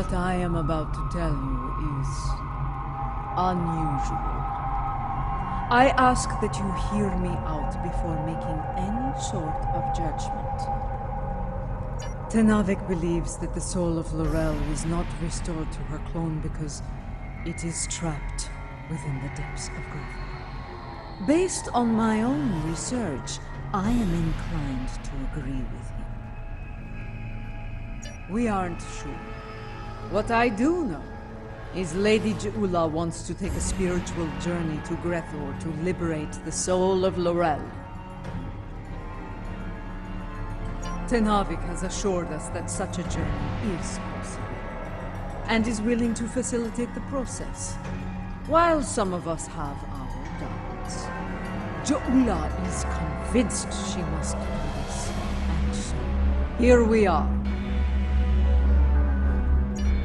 What I am about to tell you is unusual. I ask that you hear me out before making any sort of judgment. Tenavik believes that the soul of L Rell was not restored to her clone because it is trapped within the depths of gravity. Based on my own research, I am inclined to agree with him. We aren't sure. What I do know is Lady J Ula wants to take a spiritual journey to Grethor to liberate the soul of L Rell. Tenavik has assured us that such a journey is possible, and is willing to facilitate the process. While some of us have our doubts, J Ula is convinced she must do this, and so here we are.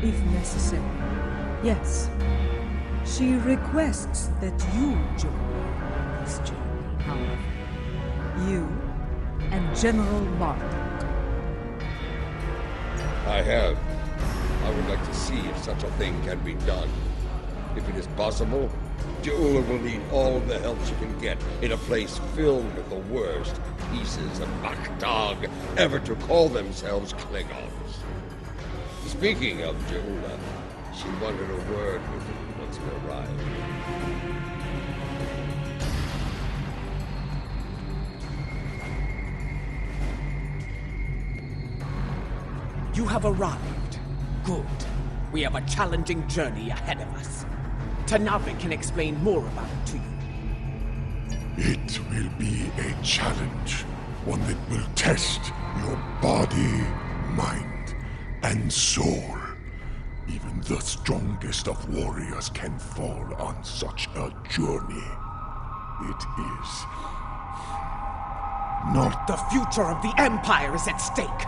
If necessary, yes, she requests that you join on this journey, however. You and General Martok. I would like to see if such a thing can be done. If it is possible, J Ula will need all the help she can get in a place filled with the worst pieces of Martok ever to call themselves Klingons. Speaking of J Ula, she wanted a word with you once you arrived. You have arrived. Good. We have a challenging journey ahead of us. Tenavik can explain more about it to you. It will be a challenge, one that will test your body, mind, and soul. Even the strongest of warriors can fall on such a journey. It is not... The future of the Empire is at stake.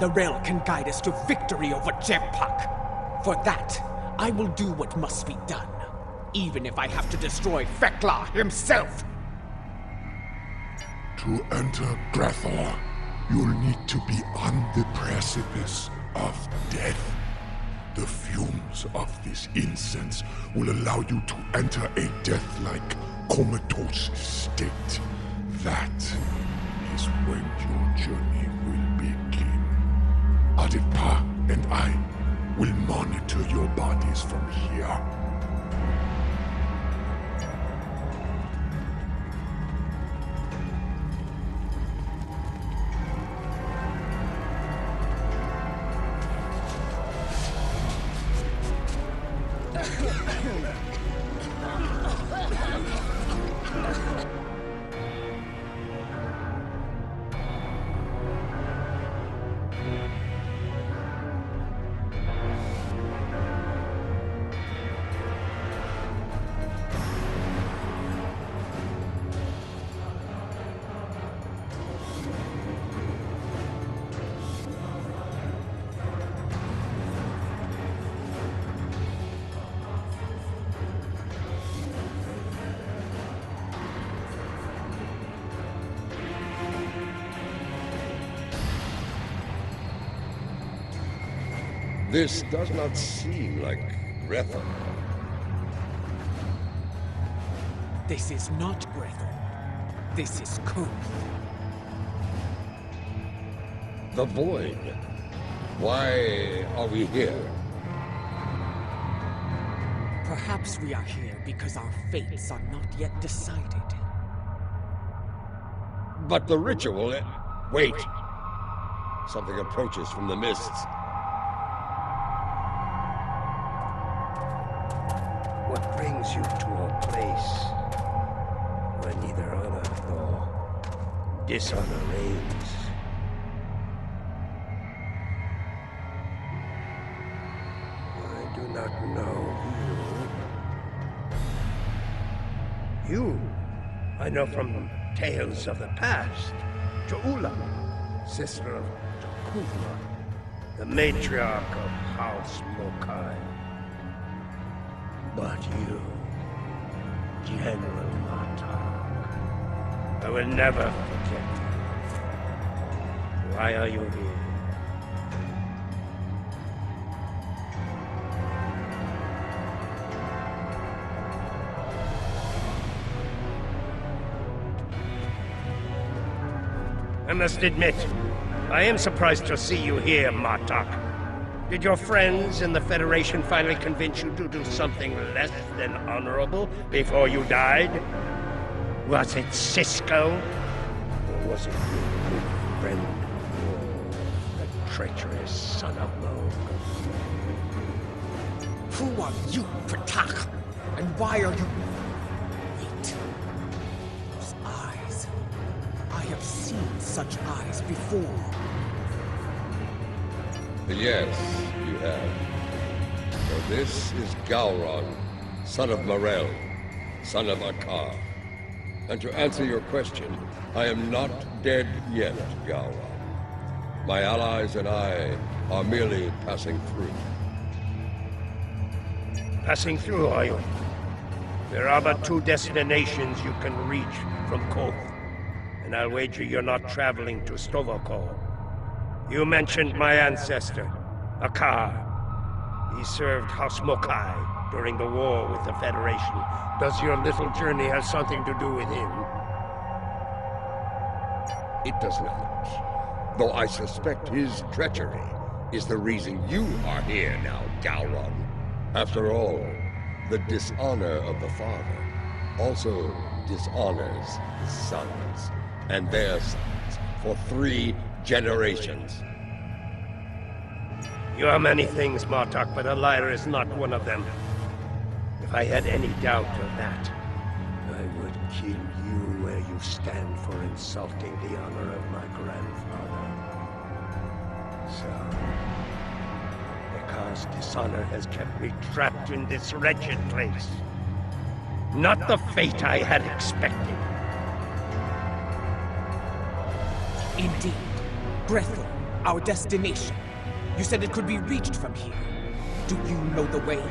L Rell can guide us to victory over J.P. For that, I will do what must be done, even if I have to destroy Fekla himself. To enter Grethor, you'll need to be on the precipice of death. The fumes of this incense will allow you to enter a death-like comatose state. That is when your journey will begin. J.P. and I will monitor your bodies from here. This does not seem like Grethor. This is not Grethor. This is Koth. The Void. Why are we here? Perhaps we are here because our fates are not yet decided. But the ritual... Wait! Something approaches from the mists. What brings you to a place where neither honor nor dishonor reigns? I do not know you. You, I know from tales of the past. J Ula, sister of Kuvla, the matriarch of House Mokai. But you, General Martok, I will never forget you. Why are you here? I must admit, I am surprised to see you here, Martok. Did your friends in the Federation finally convince you to do something less than honorable before you died? Was it Cisco? Or was it your good friend, the treacherous son of Moog? Who are you, Pratak? And why are you... Wait. Those eyes. I have seen such eyes before. Yes, you have. For this is Gowron, son of Morel, son of Akar. And to answer your question, I am not dead yet, Gowron. My allies and I are merely passing through. Passing through, are you? There are but two destinations you can reach from Koth, and I'll wager you're not traveling to Stovokol. You mentioned my ancestor, Akar. He served House Mokai during the war with the Federation. Does your little journey have something to do with him? It does not. Though I suspect his treachery is the reason you are here now, Gowron. After all, the dishonor of the father also dishonors his sons, and their sons, for 3 generations. You are many things, Martok, but a liar is not one of them. If I had any doubt of that, I would kill you where you stand for insulting the honor of my grandfather. So, Akar's dishonor has kept me trapped in this wretched place. Not the fate I had expected. Indeed. Grethel, our destination. You said it could be reached from here. Do you know the way?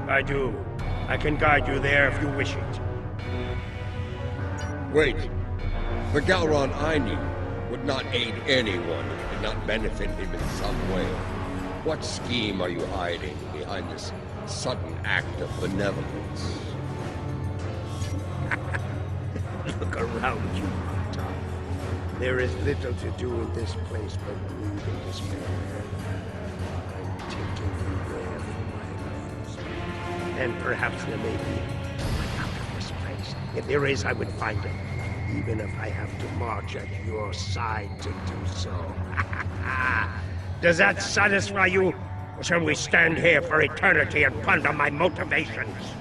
I do. I can guide you there if you wish it. Wait. The Gowron I knew would not aid anyone who did not benefit him in some way. What scheme are you hiding behind this sudden act of benevolence? Look around you, Martok. There is little to do in this place but brood and despair. I'm taking you there for my amusement. And perhaps there may be a way out of this place. If there is, I would find it. Even if I have to march at your side to do so. Does that satisfy you? Or shall we stand here for eternity and ponder my motivations?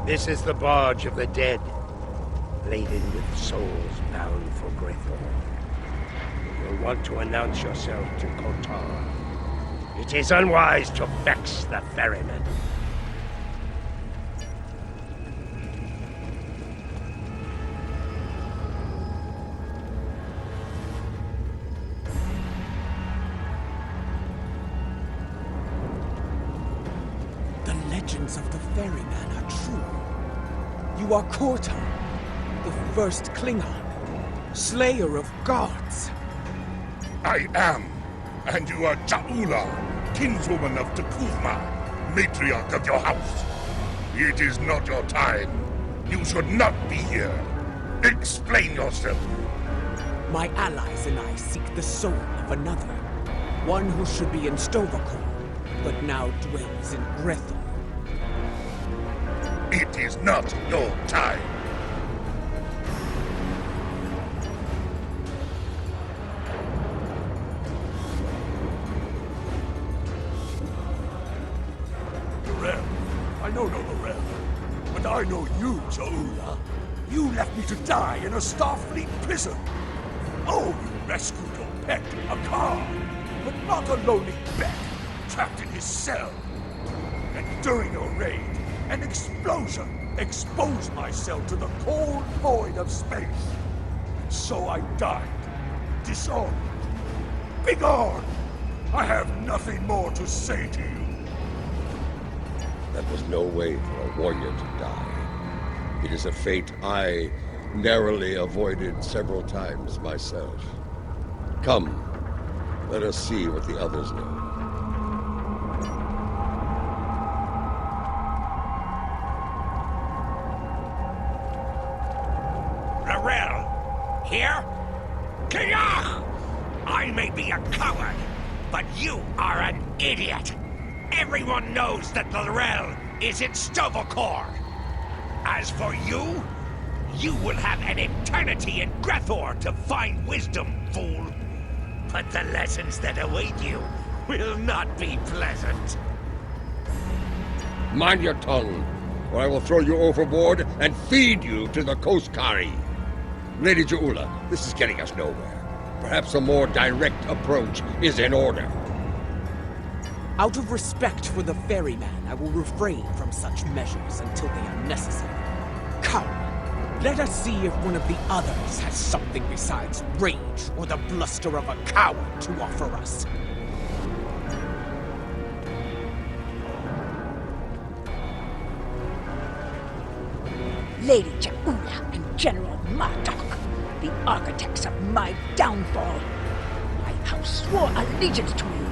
This is the barge of the dead, laden with souls bound for Grethel. You'll want to announce yourself to Kotar. It is unwise to vex the ferryman. The legends of the ferryman are true. You are Kotar, the first Klingon, slayer of gods. I am, and you are J Ula, kinswoman of T'Kuvma, matriarch of your house. It is not your time. You should not be here. Explain yourself. My allies and I seek the soul of another. One who should be in Stovokol, but now dwells in Grethel. It is not your time. Rell. I know no Rell. But I know you, J Ula. You left me to die in a Starfleet prison. Oh, you rescued your pet, Akar. But not a lowly bat, trapped in his cell. And during your raid, an explosion exposed myself to the cold void of space. And so I died, disarmed. Begone! I have nothing more to say to you. That was no way for a warrior to die. It is a fate I narrowly avoided several times myself. Come, let us see what the others know. Rell, here? Kiyah! I may be a coward, but you are an idiot. Everyone knows that the Rell is in Sto-vo-kor. As for you, you will have an eternity in Grethor to find wisdom, fool. But the lessons that await you will not be pleasant. Mind your tongue, or I will throw you overboard and feed you to the Koskari. Lady J Ula, this is getting us nowhere. Perhaps a more direct approach is in order. Out of respect for the ferryman, I will refrain from such measures until they are necessary. Come, let us see if one of the others has something besides rage or the bluster of a coward to offer us. Lady J Ula and General Martok, the architects of my downfall. My house swore allegiance to you,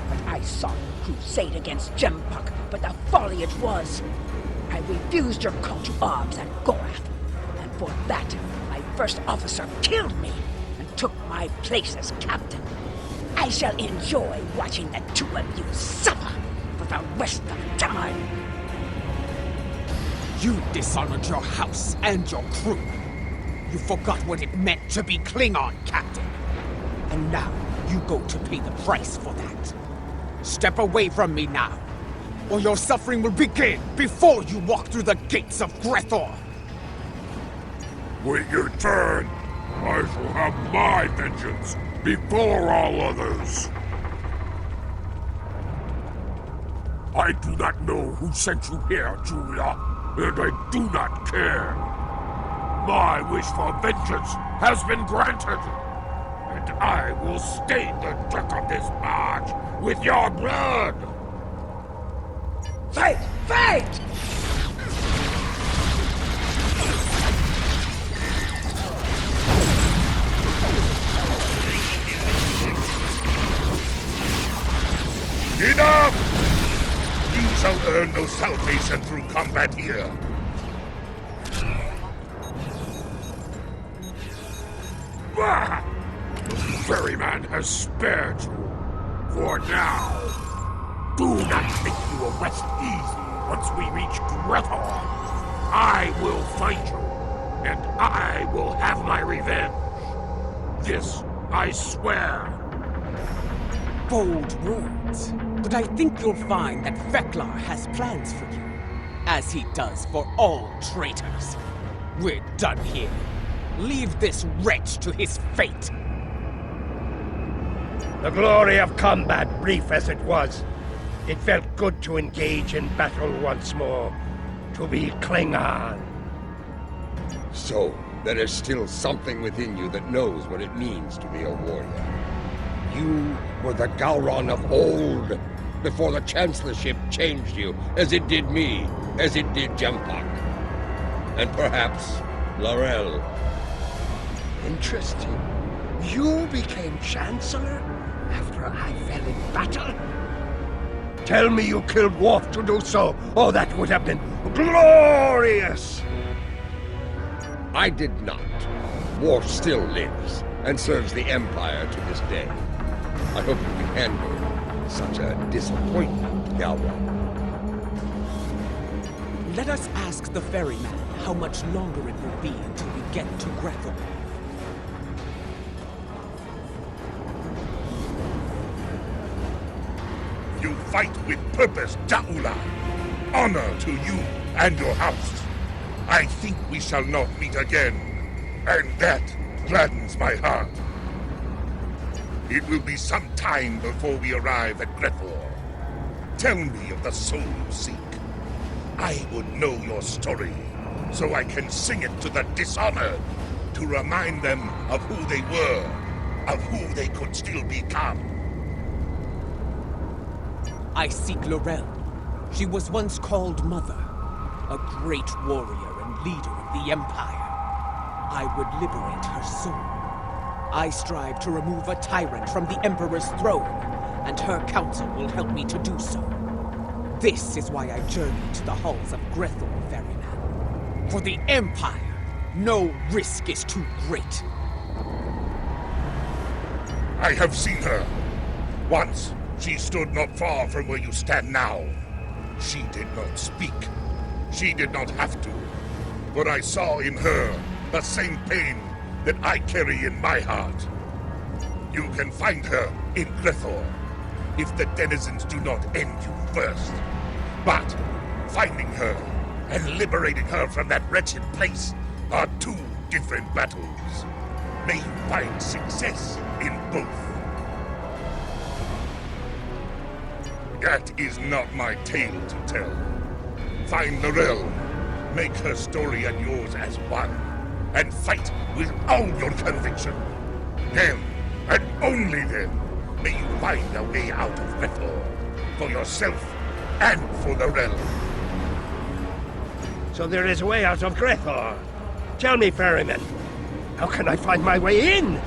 but I saw you crusade against Jempuk, but the folly it was. I refused your call to arms at Boreth, and for that, my first officer killed me and took my place as captain. I shall enjoy watching the two of you suffer for the rest of the time. You dishonored your house and your crew. You forgot what it meant to be Klingon, Captain. And now you go to pay the price for that. Step away from me now, or your suffering will begin before you walk through the gates of Grethor. Wait your turn. I shall have my vengeance before all others. I do not know who sent you here, Julia, and I do not care. My wish for vengeance has been granted, and I will stain the deck of this barge with your blood! Fight! Fight! Enough! You shall earn no salvation through combat here. Bah! The ferryman has spared you. For now. Do not think you will rest easy once we reach Grethor. I will find you, and I will have my revenge. This I swear. Bold words, but I think you'll find that Feklar has plans for you, as he does for all traitors. We're done here. Leave this wretch to his fate. The glory of combat, brief as it was, it felt good to engage in battle once more, to be Klingon. So, there is still something within you that knows what it means to be a warrior. You were the Gowron of old, before the Chancellorship changed you, as it did me, as it did Jempuk. And perhaps L'Rell. Interesting. You became Chancellor after I fell in battle? Tell me you killed Worf to do so. Oh, that would have been glorious! I did not. Worf still lives, and serves the Empire to this day. I hope you can handle such a disappointment, Gowron. Let us ask the ferryman how much longer it will be until we get to Grethor. You fight with purpose, J Ula. Honor to you and your house. I think we shall not meet again, and that gladdens my heart. It will be some time before we arrive at Grethor. Tell me of the soul you seek. I would know your story, so I can sing it to the dishonored, to remind them of who they were, of who they could still become. I seek Lorel. She was once called Mother, a great warrior and leader of the Empire. I would liberate her soul. I strive to remove a tyrant from the Emperor's throne, and her council will help me to do so. This is why I journeyed to the halls of Grethor, Ferryman. For the Empire, no risk is too great. I have seen her. Once, she stood not far from where you stand now. She did not speak. She did not have to. But I saw in her the same pain that I carry in my heart. You can find her in Grethor, if the denizens do not end you first. But finding her and liberating her from that wretched place are two different battles. May you find success in both. That is not my tale to tell. Find Lorel, make her story and yours as one, and fight with all your conviction. Then, and only then, may you find a way out of Grethor, for yourself and for Lorel. So there is a way out of Grethor. Tell me, ferryman, how can I find my way in?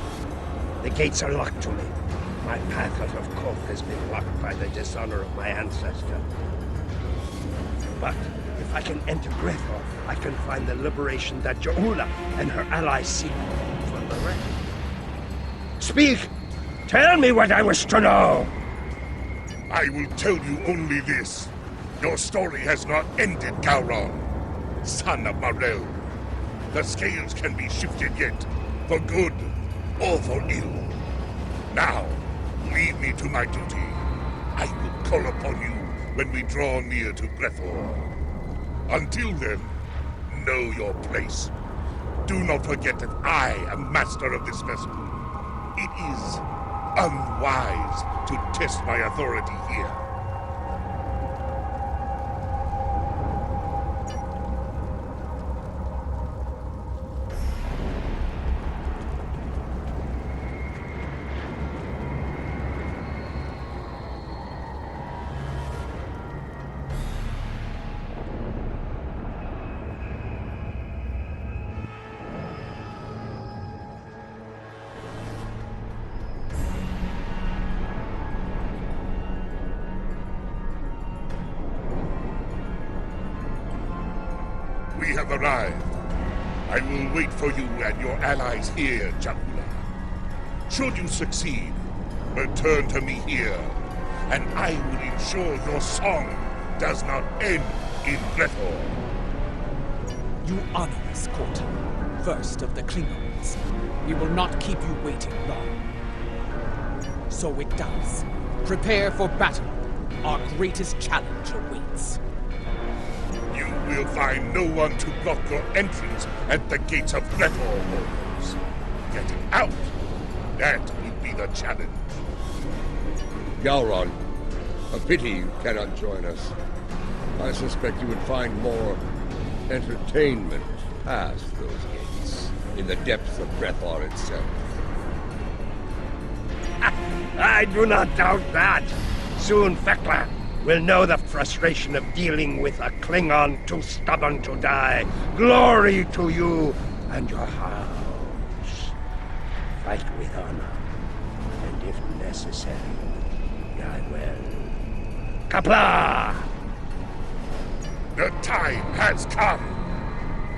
The gates are locked to me. My path out of Koth has been blocked by the dishonor of my ancestor. But if I can enter Grethor, I can find the liberation that J Ula and her allies seek from the wreck. Speak! Tell me what I wish to know! I will tell you only this. Your story has not ended, Gowron, son of Marel. The scales can be shifted yet, for good or for ill. Now, leave me to my duty. I will call upon you when we draw near to Grethor. Until then, know your place. Do not forget that I am master of this vessel. It is unwise to test my authority here. We have arrived. I will wait for you and your allies here, J Ula. Should you succeed, return to me here, and I will ensure your song does not end in Grethor. You honor us, Court. First of the Klingons. We will not keep you waiting long. So it does. Prepare for battle. Our greatest challenge awaits. You will find no one to block your entrance at the gates of Grethor, warriors. Getting out, that will be the challenge. Gowron, a pity you cannot join us. I suspect you would find more entertainment past those gates, in the depths of Grethor itself. I do not doubt that. Soon Fekla will know the frustration of dealing with a Klingon too stubborn to die. Glory to you and your house. Fight with honor, and if necessary, I will. Kapla! The time has come.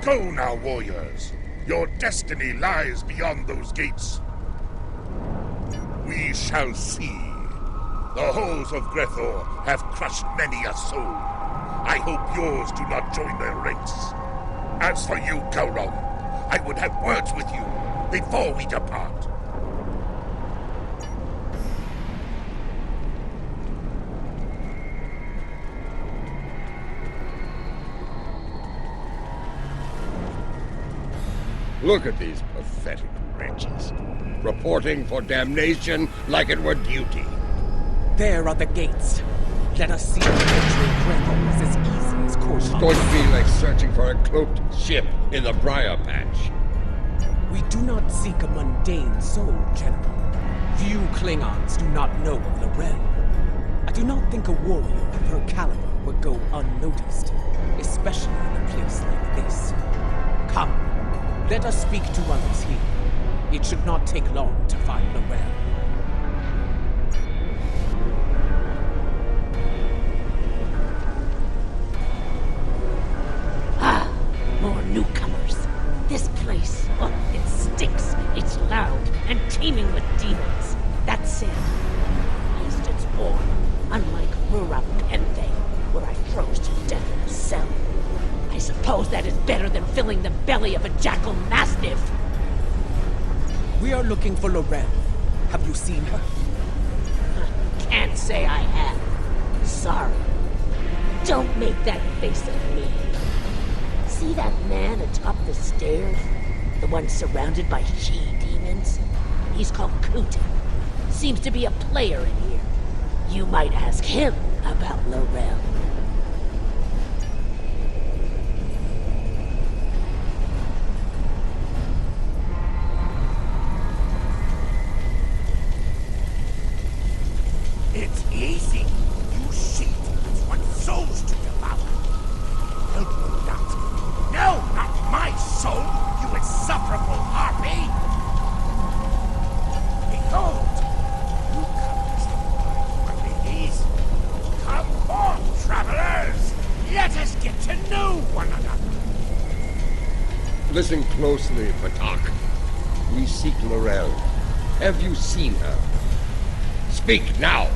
Go now, warriors. Your destiny lies beyond those gates. We shall see. The halls of Grethor have crushed many a soul. I hope yours do not join their ranks. As for you, Gowron, I would have words with you before we depart. Look at these pathetic wretches, reporting for damnation like it were duty. There are the gates. Let us see if entering Grethor is as easy as It's going to be like searching for a cloaked ship in the briar patch. We do not seek a mundane soul, General. Few Klingons do not know of Lorel. A I do not think a warrior of her caliber would go unnoticed, especially in a place like this. Come, let us speak to others here. It should not take long to find Lorel. More newcomers. This place, oh, it stinks. It's loud and teeming with demons. That said, at least it's warm, unlike Rurab Penthe, where I froze to death in a cell. I suppose that is better than filling the belly of a jackal mastiff. We are looking for Lorel. Have you seen her? Can't say I have. Sorry. Don't make that face at me. See that man atop the stairs? The one surrounded by she-demons? He's called Kuta. Seems to be a player in here. You might ask him about Lorel. It's easy. You she-demons want souls to devour. Help me not. No, not my soul, you insufferable harpy! Behold! You come as the these. Come forth, travelers! Let us get to know one another. Listen closely, Martok. We seek Lorel. Have you seen her? Speak now,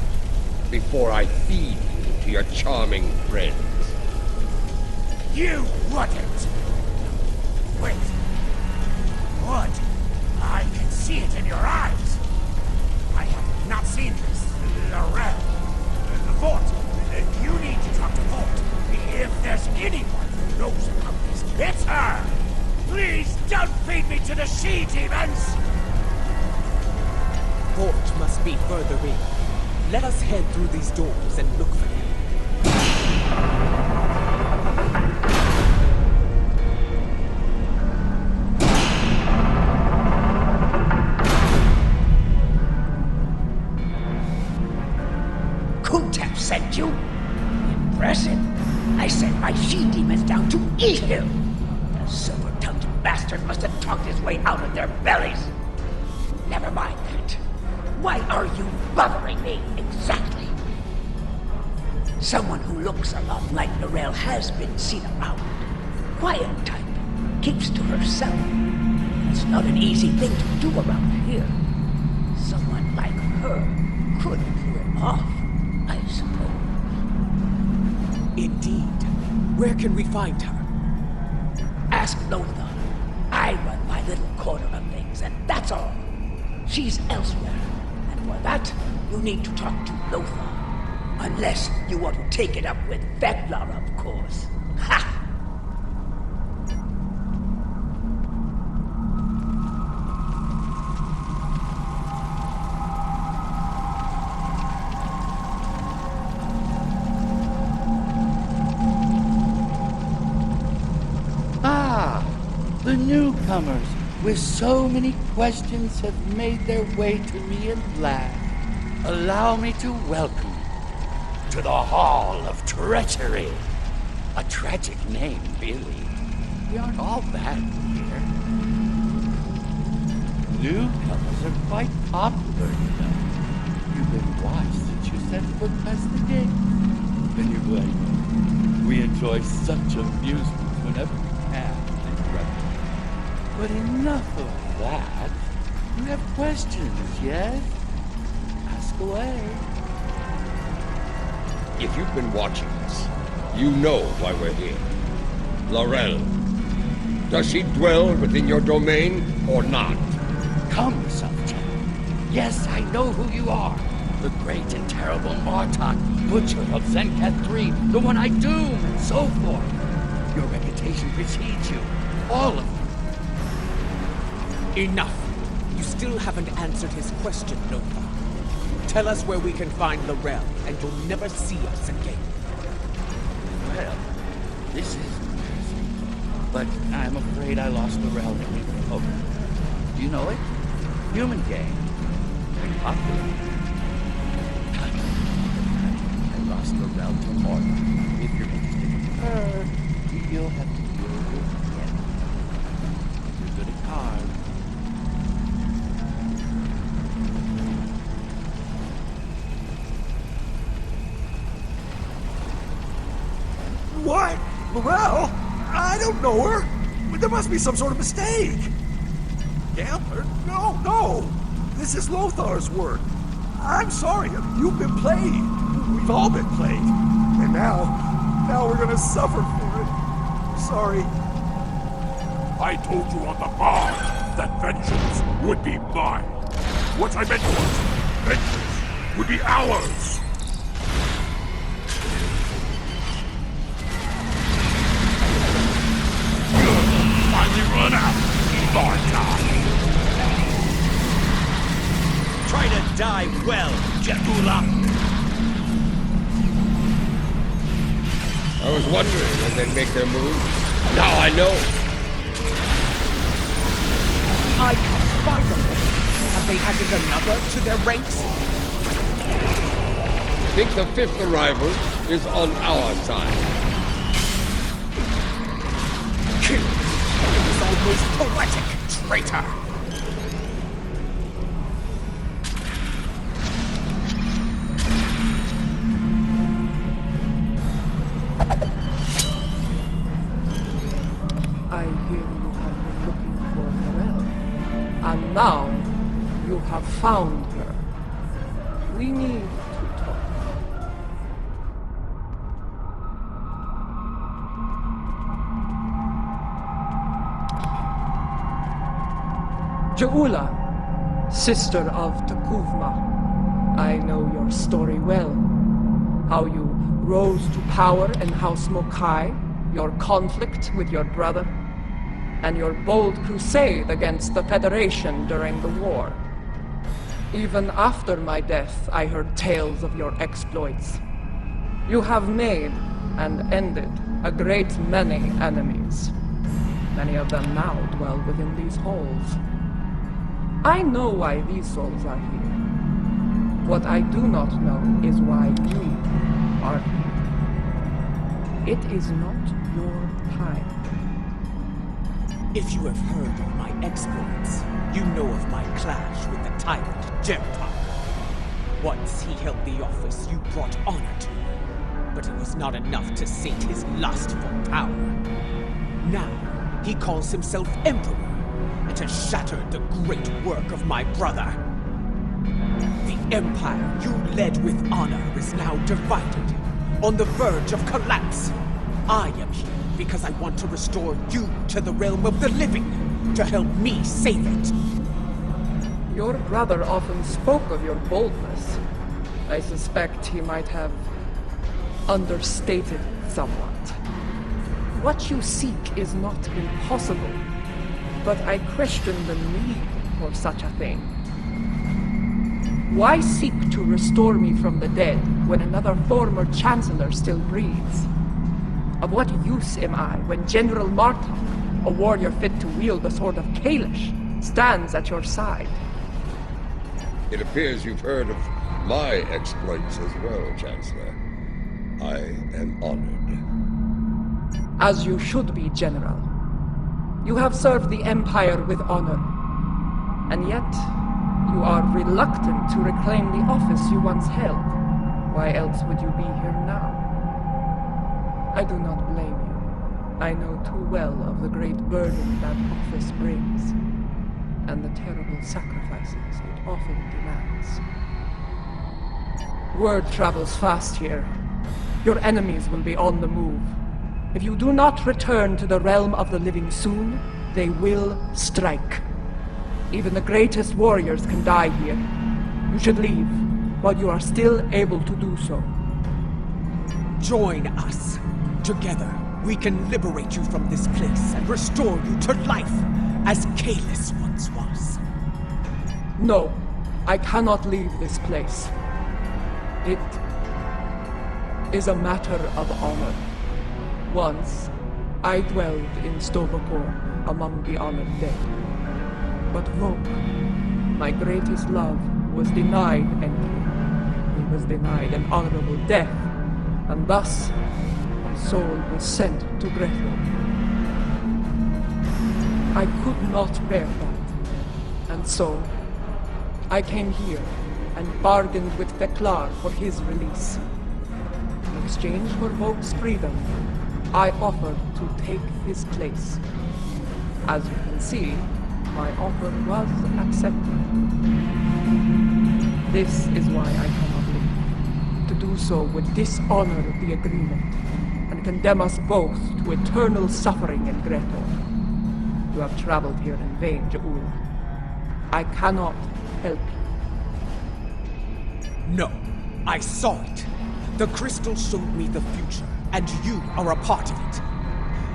before I feed you to your charming friends. You wouldn't! Wait. Would? I can see it in your eyes. I have not seen this Lorel. Fort, you need to talk to Fort. If there's anyone who knows about this, it's her! Please don't feed me to the she-demons! Fort must be further in. Let us head through these doors and look for him. Kuntep sent you? Impressive. I sent my she-demons down to eat him. The silver-tongued bastard must have talked his way out of their bellies. Never mind that. Why are you bothering me, exactly? Someone who looks a lot like Lorel has been seen around. Quiet type. Keeps to herself. It's not an easy thing to do around here. Someone like her could pull it off, I suppose. Indeed. Where can we find her? Ask Lothar. I run my little corner of things, and that's all. She's elsewhere. And for that, you need to talk to Lothar. Unless you want to take it up with Veklar, of course. Ha! The newcomers, with so many questions, have made their way to me at last. Allow me to welcome you to the Hall of Treachery. A tragic name, really. We aren't all bad here. Newcomers are quite popular, you know. You've been watched since you set foot past the gate. Anyway, we enjoy such amusement whenever we can. But enough of that. You have questions, yes? Ask away. If you've been watching us, you know why we're here. Lorel, does she dwell within your domain or not? Come, subject. Yes, I know who you are. The great and terrible Martok, butcher of Mk XIII, the one I doom, and so forth. Your reputation precedes you. All of you. Enough! You still haven't answered his question, Lothar. Tell us where we can find Lorel, and you'll never see us again. Well, this is embarrassing. But I'm afraid I lost Lorel when we were over. Do you know it? Human game. Very popular. lost the realm to order. If you're interested in her, you'll have to deal with him. You're good at cards. What? Well, I don't know her. There must be some sort of mistake. Gambler? No. This is Lothar's work. I'm sorry, you've been played. We've all been played. And now we're gonna suffer for it. Sorry. I told you on the bar that vengeance would be mine. What I meant was, vengeance would be ours. Finally run out. Martok. Try to die well, J Ula. I was wondering when they'd make their move. Now I know. I can't find them. Have they added another to their ranks? I think the fifth arrival is on our side. Kill! It is almost poetic, traitor! I hear you have been looking for L Rell, and now you have found her. We need to talk. J Ula, sister of Takuvma, I know your story well. How you rose to power in House Mokai, your conflict with your brother, and your bold crusade against the Federation during the war. Even after my death, I heard tales of your exploits. You have made and ended a great many enemies. Many of them now dwell within these halls. I know why these souls are here. What I do not know is why you are here. It is not your time. If you have heard of my exploits, you know of my clash with the tyrant J.P. Once he held the office, you brought honor to him, but it was not enough to sate his lust for power. Now, he calls himself Emperor, and has shattered the great work of my brother. The empire you led with honor is now divided, on the verge of collapse. I am here because I want to restore you to the realm of the living, to help me save it. Your brother often spoke of your boldness. I suspect he might have understated it somewhat. What you seek is not impossible, but I question the need for such a thing. Why seek to restore me from the dead when another former chancellor still breathes? Of what use am I when General Martok, a warrior fit to wield the sword of Kalish, stands at your side? It appears you've heard of my exploits as well, Chancellor. I am honored. As you should be, General. You have served the Empire with honor, and yet you are reluctant to reclaim the office you once held. Why else would you be here now? I do not blame you. I know too well of the great burden that office brings, and the terrible sacrifices it often demands. Word travels fast here. Your enemies will be on the move. If you do not return to the realm of the living soon, they will strike. Even the greatest warriors can die here. You should leave, while you are still able to do so. Join us. Together, we can liberate you from this place and restore you to life, as Kalis once was. No, I cannot leave this place. It is a matter of honor. Once, I dwelled in Stovokor among the honored dead. But Vok, my greatest love, was denied entry. He was denied an honorable death and thus my soul was sent to Grethel. I could not bear that, and so I came here and bargained with Feklar for his release. In exchange for Vogue's freedom, I offered to take his place. As you can see, my offer was accepted. This is why I cannot leave. To do so would dishonor the agreement and condemn us both to eternal suffering in Gretor. You have traveled here in vain, J Ula. I cannot help you. No, I saw it. The crystal showed me the future, and you are a part of it.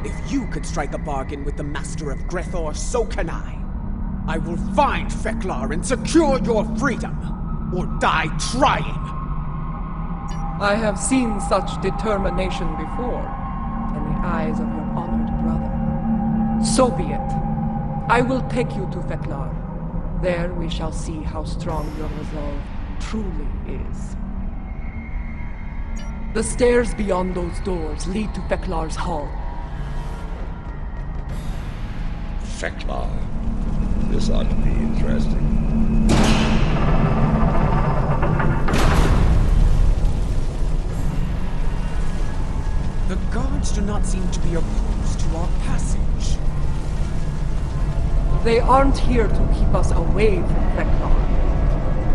If you could strike a bargain with the Master of Grethor, so can I. I will find Feklar and secure your freedom, or die trying. I have seen such determination before, in the eyes of your honored brother. So be it. I will take you to Feklar. There we shall see how strong your resolve truly is. The stairs beyond those doors lead to Feklar's hall. Feklar. This ought to be interesting. The guards do not seem to be opposed to our passage. They aren't here to keep us away from Feklar.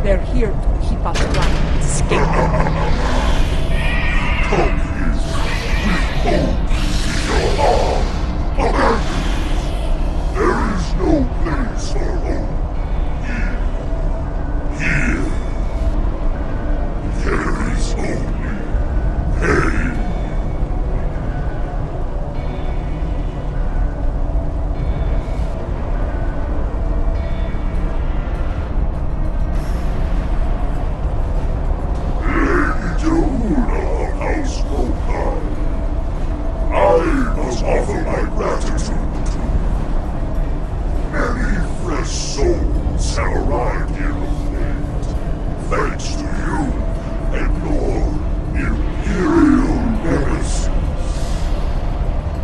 They're here to keep us from escaping. Come here, with hope in your arm. There is no place for hope. Here. There is only pain. Lady J Ula of House Mk I must offer my gratitude to many fresh souls have arrived here of late, thanks to you and your imperial nemesis.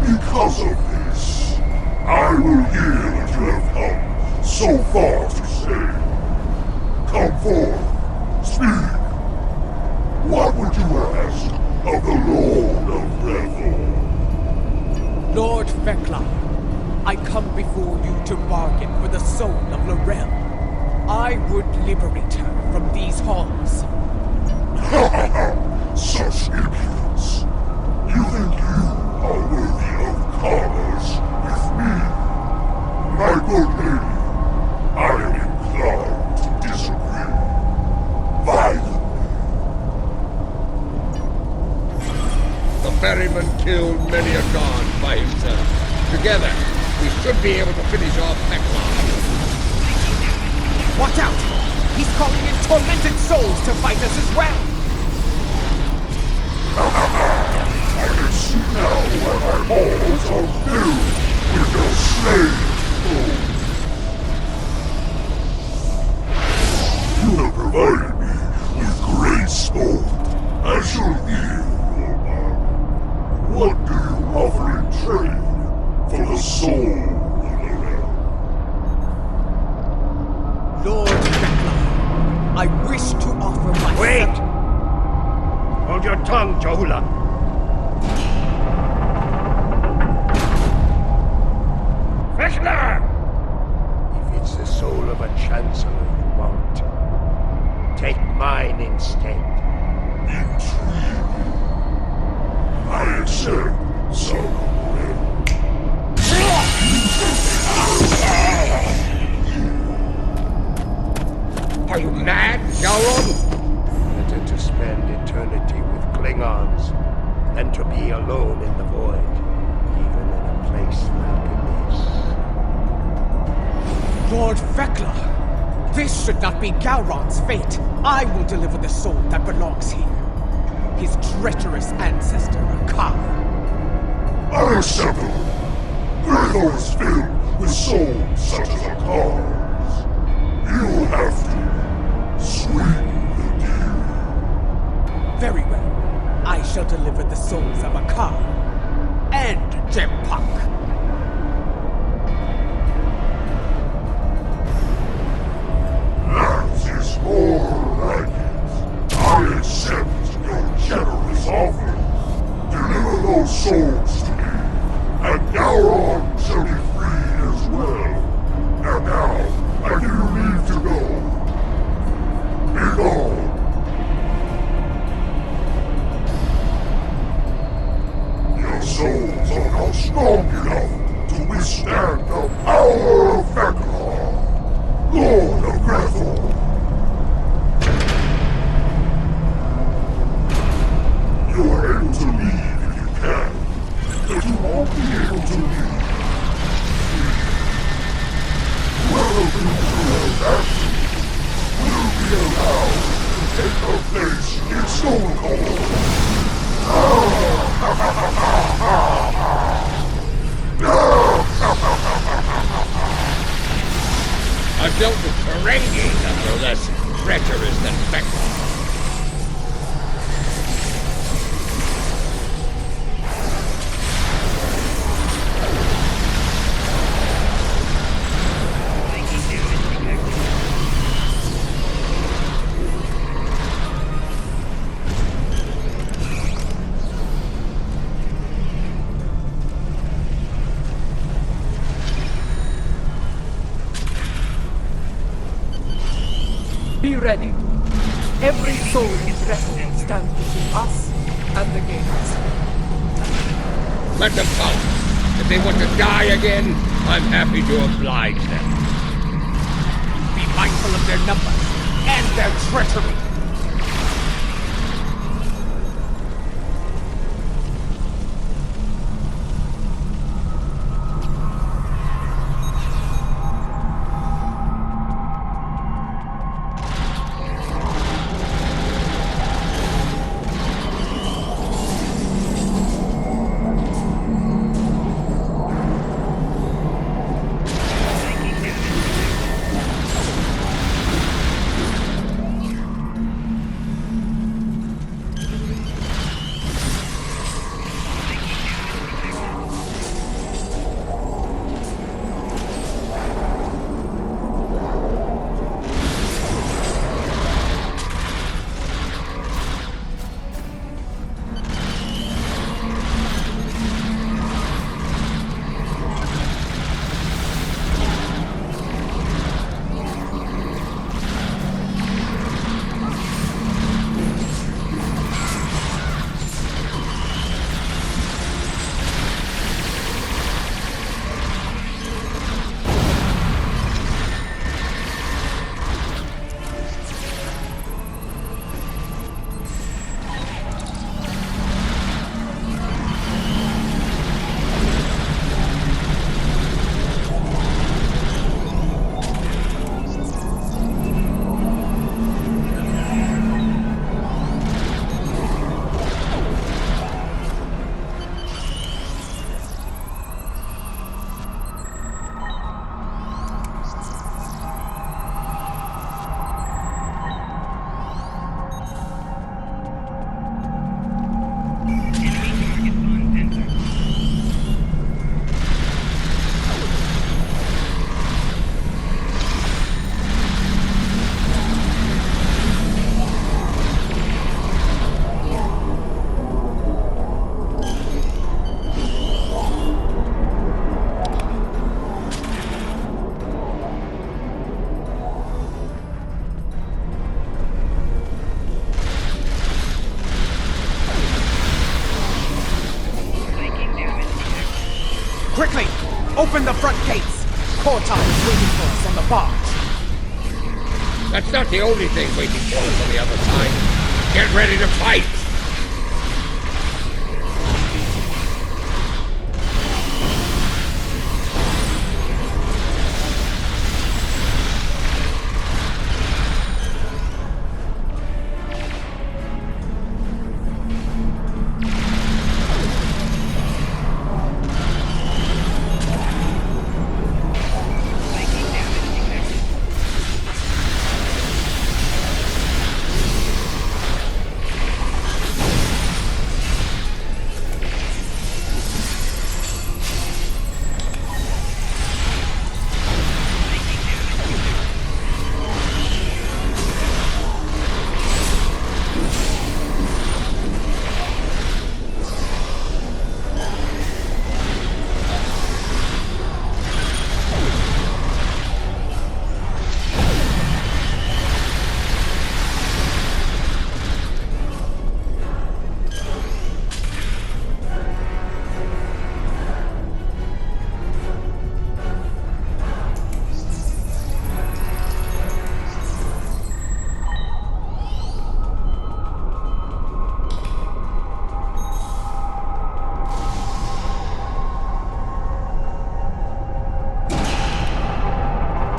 Because of this, I will hear that you have come so far to stay. Come forth, speak. What would you ask of the Lord of Grethor? Lord Feklar, I come before you to bargain for the soul of L Rell. I would liberate her from these halls. Such impudence! You think you are worthy of commerce with me? My good lady, I am inclined to disagree. Violently. The ferryman killed many a god by himself. Together, we should be able to finish off Feklar. Watch out! He's calling in tormented souls to fight us as well! I can see now why my halls are filled with your slain souls. You have provided me with great sport. I shall hear your bargain. What do you offer in trade for the soul of L Rell? Lord Feklar, I wish to offer my... Wait! Hold your tongue, J Ula. Feklar! If it's the soul of a chancellor you want, take mine instead. Intriguing. I accept, son of Rell. Are you mad, Gowron? Better to spend eternity with Klingons than to be alone in the void, even in a place like this. Lord Feklar, this should not be Gowron's fate. I will deliver the soul that belongs here. His treacherous ancestor, Akar. Unacceptable! Grethor is filled with souls such as Akar's. You will have to swing the deal. Very well. I shall deliver Take her place in Stonecold! I've dealt with Ferengi that are less treacherous than Vector. Be ready. Every soul in wrestling stands between us and the gates. Let them come. If they want to die again, I'm happy to oblige them. Be mindful of their numbers and their treachery. Quickly! Open the front gates! Kortai is waiting for us on the barge! That's not the only thing waiting for us on the other side. Get ready to fight!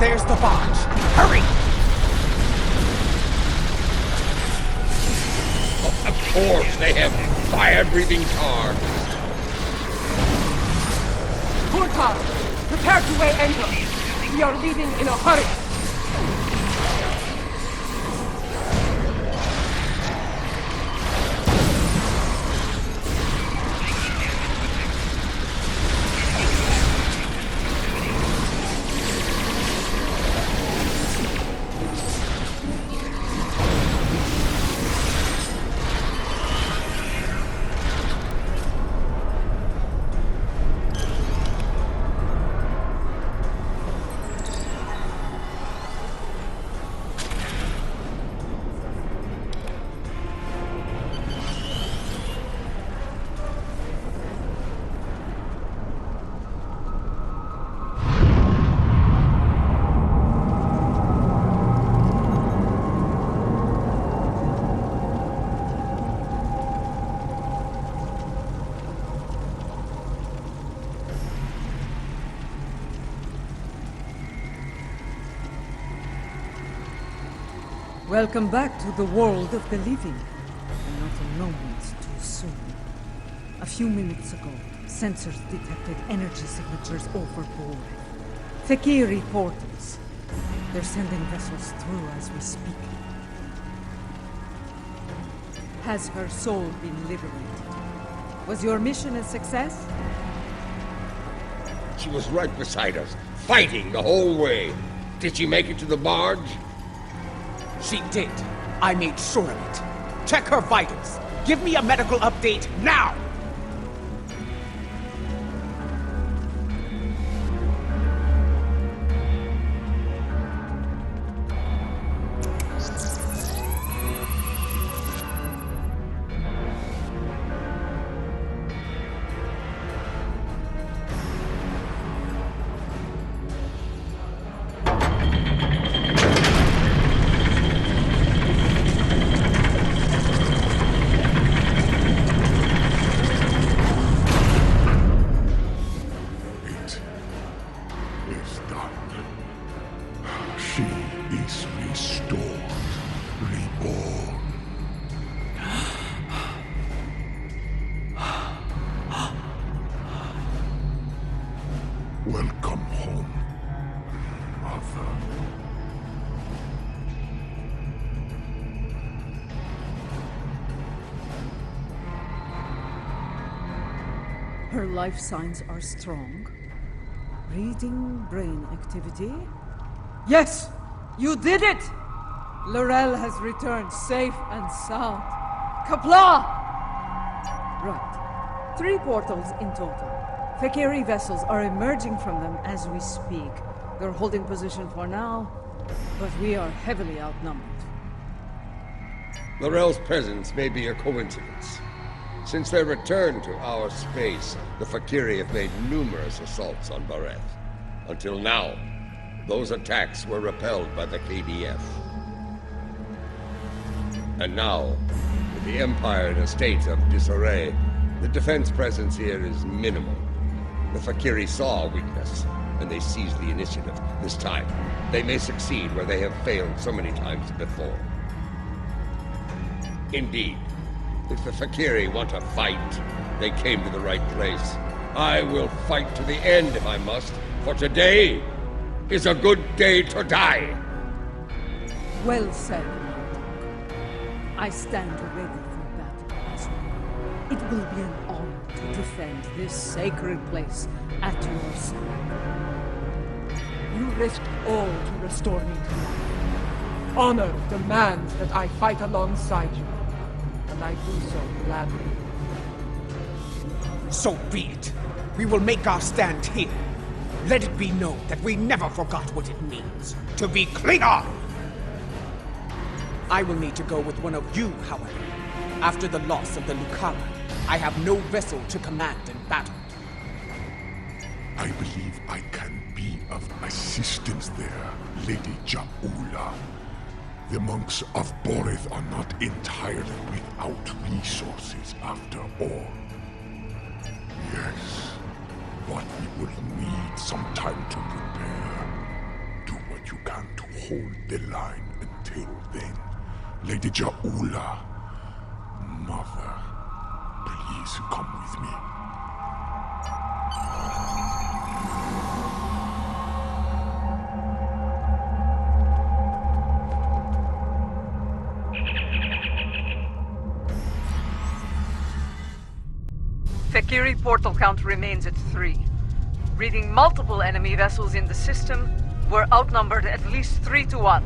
There's the barge. Hurry! Of course, they have fire-breathing cars. Kurtar, prepare to weigh anchor. We are leaving in a hurry. Welcome back to the world of the living, and not a moment too soon. A few minutes ago, sensors detected energy signatures over Boreth. Fakiri portals. They're sending vessels through as we speak. Has her soul been liberated? Was your mission a success? She was right beside us, fighting the whole way. Did she make it to the barge? She did. I made sure of it. Check her vitals. Give me a medical update now! Welcome home, Mother. Her life signs are strong. Reading brain activity. Yes! You did it! Lorel has returned safe and sound. Kapla! Right. 3 portals in total. Fakiri vessels are emerging from them as we speak. They're holding position for now, but we are heavily outnumbered. Lorel's presence may be a coincidence. Since their return to our space, the Fakiri have made numerous assaults on Boreth. Until now, those attacks were repelled by the KDF. And now, with the Empire in a state of disarray, the defense presence here is minimal. The Fakiri saw weakness, and they seized the initiative. This time, they may succeed where they have failed so many times before. Indeed, if the Fakiri want to fight, they came to the right place. I will fight to the end if I must, for today is a good day to die. Well said, Martok. I stand ready for battle as well. It will be an honor to defend this sacred place at your side. You risked all to restore me to life. Honor demands that I fight alongside you, and I do so gladly. So be it. We will make our stand here. Let it be known that we never forgot what it means to be Klingon! I will need to go with one of you, however. After the loss of the Lukala, I have no vessel to command in battle. I believe I can be of assistance there, Lady J Ula. The monks of Boreth are not entirely without resources after all. Yes, but we will need some time to prepare. Do what hold the line until then. Lady J Ula, Mother, please come with me. Fakiri portal count remains at 3. Reading multiple enemy vessels in the system, we're outnumbered at least 3 to 1.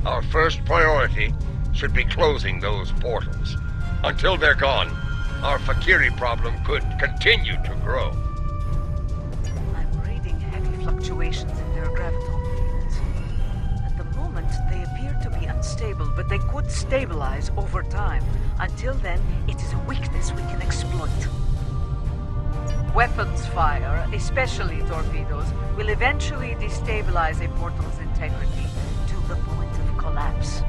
Our first priority should be closing those portals. Until they're gone, our Fakiri problem could continue to grow. I'm reading heavy fluctuations in their graviton fields. At the moment, they appear to be unstable, but they could stabilize over time. Until then, it is a weakness we can exploit. Weapons fire, especially torpedoes, will eventually destabilize a portal's integrity to the point of collapse.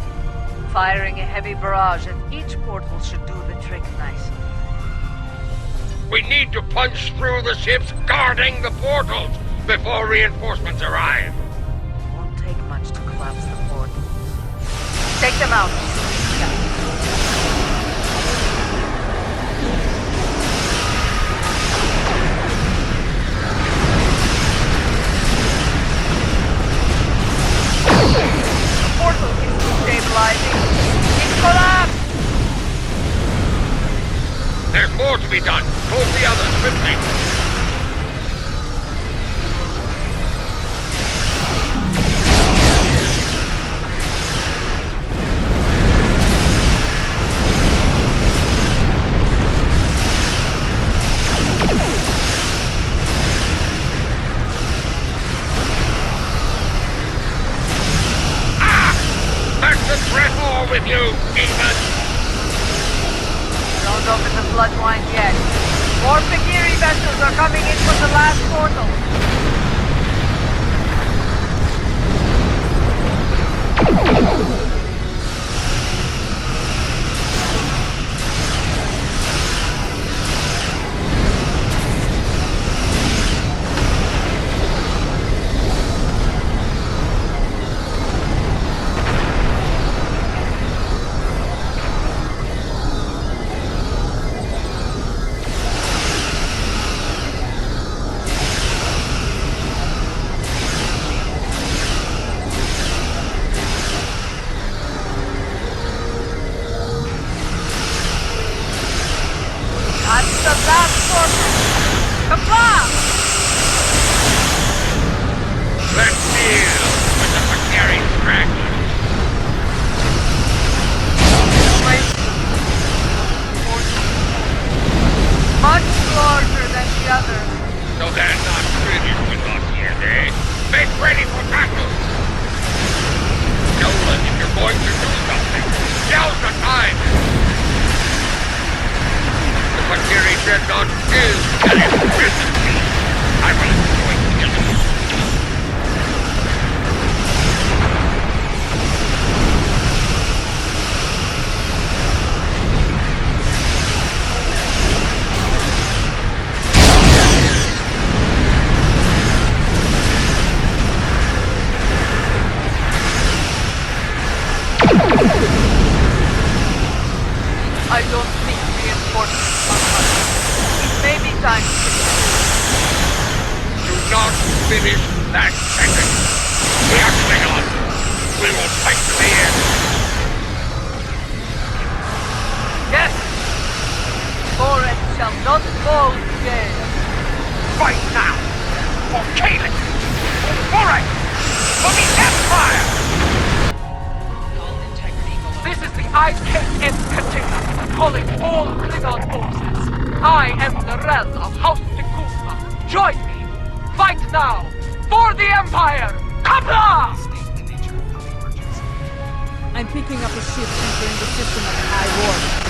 Firing a heavy barrage at each portal should do the trick nicely. We need to punch through the ships guarding the portals before reinforcements arrive. Won't take much to collapse the portals. Take them out. Portal is destabilizing. It's collapsed! There's more to be done. Close the others quickly. With you, England! Don't open the floodwine yet. More Fakiri vessels are coming in from the last portal. I don't think reinforcements are coming. It may be time to do not finish that sentence. We are Klingons. We will fight to the end. Yes! Boreth shall not fall today. Fight now! For Kaelin! For Boreth! For the Empire! This is the IKN container, calling all Klingon forces. I am the Rell of House Tekuvma. Join me! Fight now! For the Empire! Kapla! I'm picking up a ship entering the system at high warp.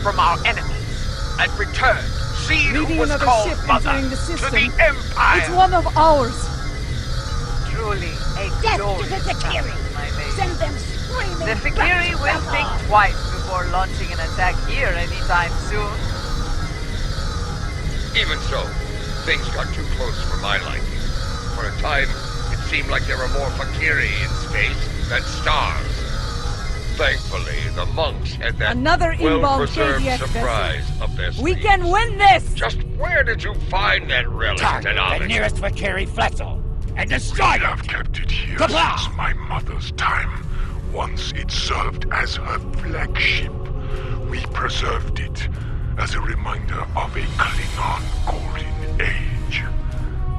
from our enemies and returned she who Leading was another called ship Mother entering the to system. the Empire. It's one of ours. Truly a Death to glorious the Fikiri! battle, my lady. Send them screaming The back Fikiri to will Bethel. think twice before launching an attack here anytime soon. Even so, things got too close for my liking. For a time, it seemed like there were more Fakiri in space than stars. Thankfully, the monks had that Another inbound well-preserved KDX surprise up their We sleeves. can win this! Just where did you find that relic, Target the Tenavik? nearest Fakiri vessel and destroy We have it! kept it here Kapla! since my mother's time. Once it served as her flagship. We preserved it as a reminder of a Klingon golden age.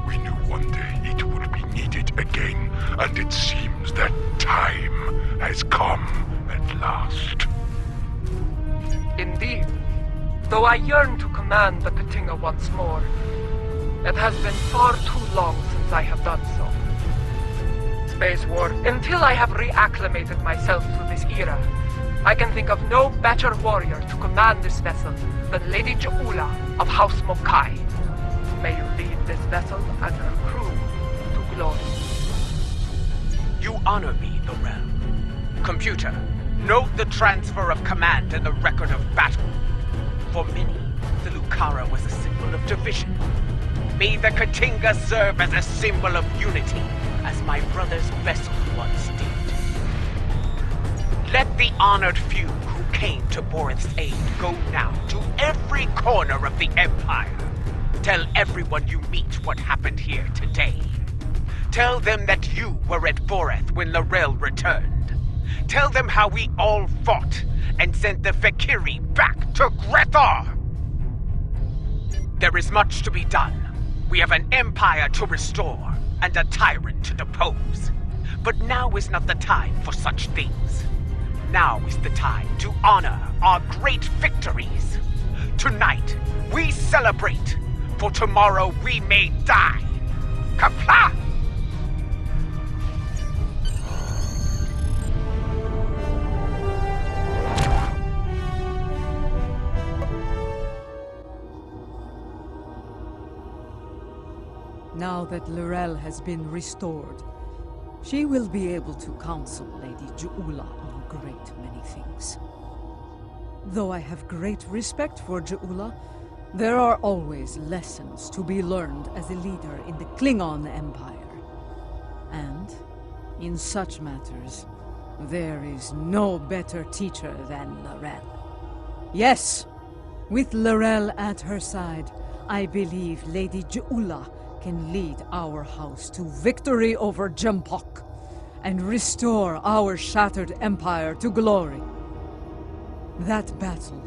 We knew one day it would be needed again, and it seems that time has come at last. Indeed. Though I yearn to command the Katinga once more, it has been far too long since I have done so. Space War, until I have reacclimated myself to this era, I can think of no better warrior to command this vessel than Lady J Ula of House Mokai. May you lead this vessel and her crew to glory. You honor me, the realm. Computer, note the transfer of command in the record of battle. For many, the Lucara was a symbol of division. May the Katinga serve as a symbol of unity, as my brother's vessel once did. Let the honored few who came to Boreth's aid go now to every corner of the Empire. Tell everyone you meet what happened here today. Tell them that you were at Boreth when L Rell returned. Tell them how we all fought and sent the Fakiri back to Grethar. There is much to be done. We have an empire to restore and a tyrant to depose. But now is not the time for such things. Now is the time to honor our great victories. Tonight, we celebrate, for tomorrow we may die. Kapla! Now that L Rell has been restored, she will be able to counsel Lady J Ula on a great many things. Though I have great respect for J Ula, there are always lessons to be learned as a leader in the Klingon Empire. And, in such matters, there is no better teacher than L Rell. Yes, with L Rell at her side, I believe Lady J Ula can lead our house to victory over Jempok and restore our shattered empire to glory. That battle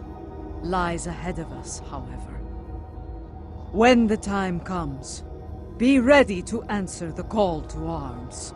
lies ahead of us, however. When the time comes, be ready to answer the call to arms.